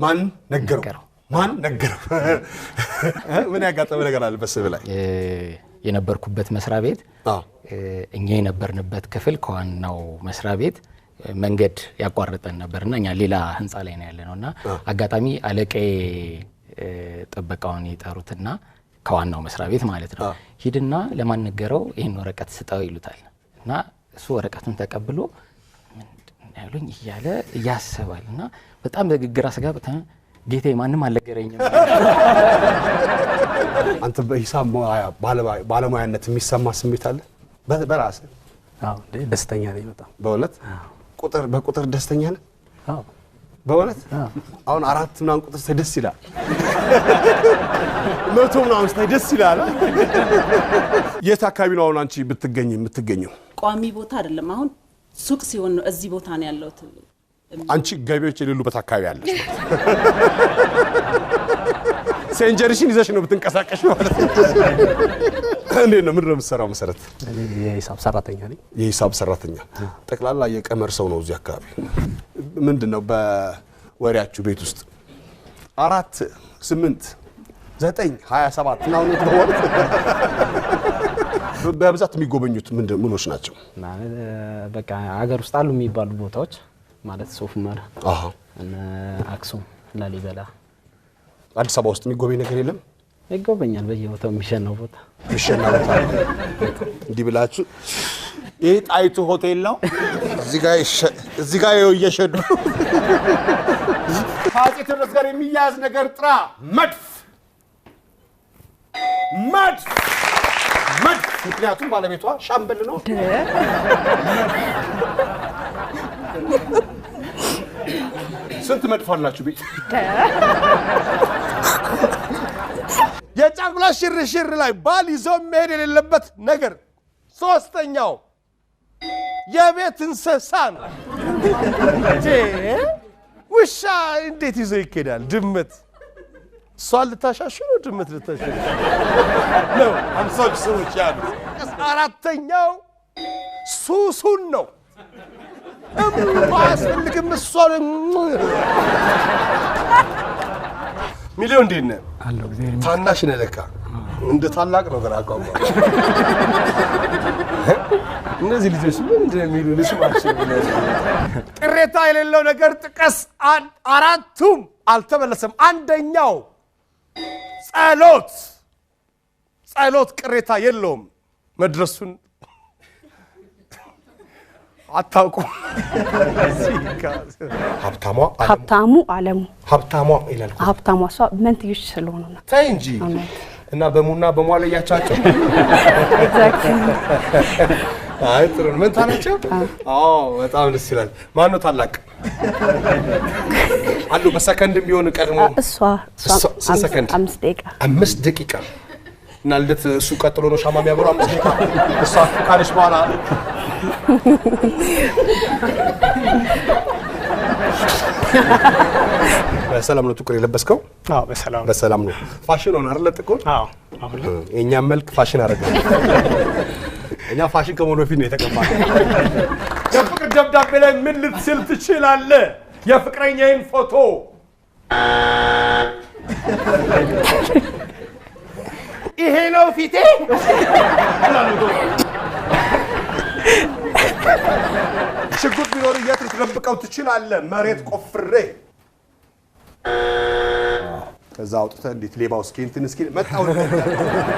ማን ነገረው ምን ያጋጠመ ነገር አለ በስብ ላይ የነበርኩበት መስሪያ ቤት እኛ የነበርንበት ክፍል ከዋናው መስሪያ ቤት መንገድ ያቋርጠን ነበርና እኛ ሌላ ህንጻ ላይ ነው ያለነውና አጋጣሚ አለቀይ ጥበቃውን ይጠሩትና ከዋናው መስሪያ ቤት ማለት ነው ሂድና ለማን ነገረው ይሄን ወረቀት ስጠው ይሉታል እና እሱ ወረቀቱን ተቀብሎ ምን ያሉኝ ይያለ ያሰባልና በጣም በግግራ ስጋብታ ጌታዬ ማንንም አልነገረኝም አንተ በሂሳብ ባለሙያነት የሚሰማ ስሜት አለ በራስ አዎ ደስተኛ ነኝ በጣም በእውነት በቁጥር ደስተኛ ነህ አዎ በእውነት አሁን 4 ምናምን ቁጥር ደስ ይላል 100 ምናምን ደስ ይላል የት አካባቢ ነው አሁን አንቺ የምትገኘው ቋሚ ቦታ አይደለም አሁን ሱቅ ሲሆን ነው እዚህ ቦታ ነው ያለው አንቺ ገቢዎች የሌሉበት አካባቢ አለሽ ሴንጀሪሽን ይዘሽ ነው ብትንቀሳቀሽ ማለት ነው እንዴ ነው ምን ነው የምትሰራው መሰረት የሂሳብ ሰራተኛ ነኝ የሂሳብ ሰራተኛ ጠቅላላ የቀመር ሰው ነው እዚህ አካባቢ ምንድነው በወሪያችሁ ቤት ውስጥ 4 8 9 27 ነው ነው በብዛት የሚጎበኙት ምንድነው ናቸው በቃ ሀገር ውስጥ አሉ የሚባሉ ቦታዎች ማለት ሶፍመር እና አክሱም ላሊበላ አዲስ አበባ ውስጥ የሚጎበኝ ነገር የለም ይጎበኛል በየቦታው የሚሸነው ቦታ እንዲህ ብላችሁ ይሄ ጣይቱ ሆቴል ነው እዚህ ጋር የሸዱ ከአፄ ቴዎድሮስ ጋር የሚያዝ ነገር ጥራ መድፍ ምክንያቱም ባለቤቷ ሻምበል ነው ስንት መድፍ አላችሁ ቤት የጫጉላ ሽርሽር ላይ ባል ይዞ መሄድ የሌለበት ነገር ሶስተኛው የቤት እንስሳ ነው ውሻ እንዴት ይዞ ይኬዳል ድመት ሷል ልታሻሽሉ ድመት ልታሻሽሉ ነው አምሳች ሰዎች ያሉ አራተኛው ሱሱን ነው ማስፈልግም ሷል ሚሊዮን እንዴነ አለው እግዚአብሔር ታናሽ ነለካ እንደ ታላቅ ነው ገራቋው እነዚህ ልጆች ምን እንደሚሉ ልስማቸው ቅሬታ የሌለው ነገር ጥቀስ አራቱም አልተመለሰም አንደኛው ጸሎት ቅሬታ የለውም መድረሱን አታውቁ ሀብታሙ አለሙ ይላል ሀብታሙ እሷ መንትዮች ስለሆኑ ነው ታይ እንጂ እና በሙና በሟለያቻቸው አይ ጥሩ ምን ታናቸው በጣም ደስ ይላል ማን ነው ታላቅ አሉ በሰከንድ ቢሆን ቀድሞ እሷ ሰከንድ 5 ደቂቃ እና ልደት እሱ ቀጥሎ ነው ሻማ የሚያበሩ 5 ደቂቃ እሷ ካለሽ በኋላ በሰላም ነው ጥቁር የለበስከው አዎ በሰላም ነው ፋሽን ነው አይደል ጥቁር አዎ አሁን የኛ መልክ ፋሽን አደረገ እኛ ፋሽን ከመሆኑ በፊት ነው የተቀባለው የፍቅር ደብዳቤ ላይ ምን ልትስል ትችላለህ የፍቅረኛዬን ፎቶ ይሄ ነው ፊቴ ሽጉጥ ቢኖር የት ልትደብቀው ትችላለህ መሬት ቆፍሬ ከዛ አውጥተህ እንዴት ሌባው እስኪ መጣው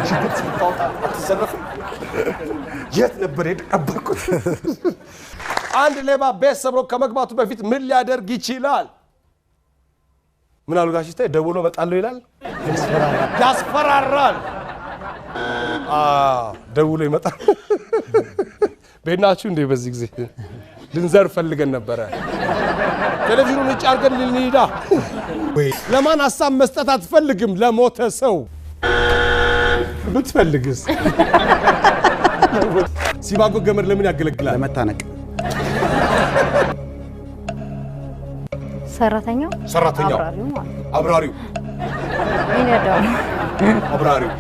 ሽጉጥ ሲታወጣ አትዘረፍም የት ነበር የደበቅኩት አንድ ሌባ ቤት ሰብሮ ከመግባቱ በፊት ምን ሊያደርግ ይችላል ምን አሉ ጋሽ ታይ ደውሎ መጣለው ይላል ያስፈራራል ደውሎ ይመጣል በእናችሁ እንደ በዚህ ጊዜ ልንዘር ፈልገን ነበር ቴሌቪዥኑን እጭ አርገን ልንሄዳ ወይ ለማን ሐሳብ መስጠት አትፈልግም ለሞተ ሰው ብትፈልግስ ሲባጎ ገመድ ለምን ያገለግላል ለመታነቅ ሰራተኛው አብራሪው ይነዳው አብራሪው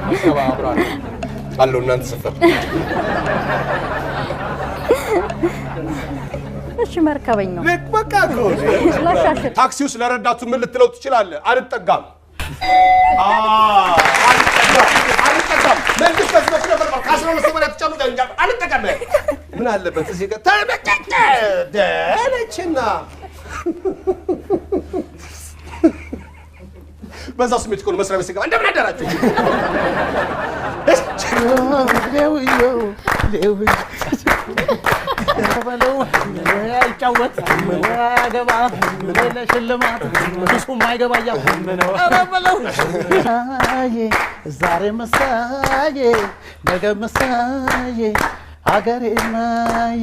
አለው እናንተ ሰፈር እሺ መርከበኝ ነው ልክ በቃ እኮ ላሻሽል ታክሲ ውስጥ ለረዳቱ ምን ልትለው ትችላለህ? አልጠጋም አልጠጋም መንግስት በዚህ በኩል ነበር ካስራ መስመሪያ ተጫኑት አልጠጋም ምን አለበት እዚህ ጋር ተበቀቀ ደለችና በዛው ስሜት እኮ ነው መስሪያ ቤት ሲገባ እንደምን አደራችሁ ተበለው አይጫወት ያገባ ለሽልማት እሱም አይገባያ ተበለው ዛሬ መሳዬ ነገ መሳዬ አገሬ ማዬ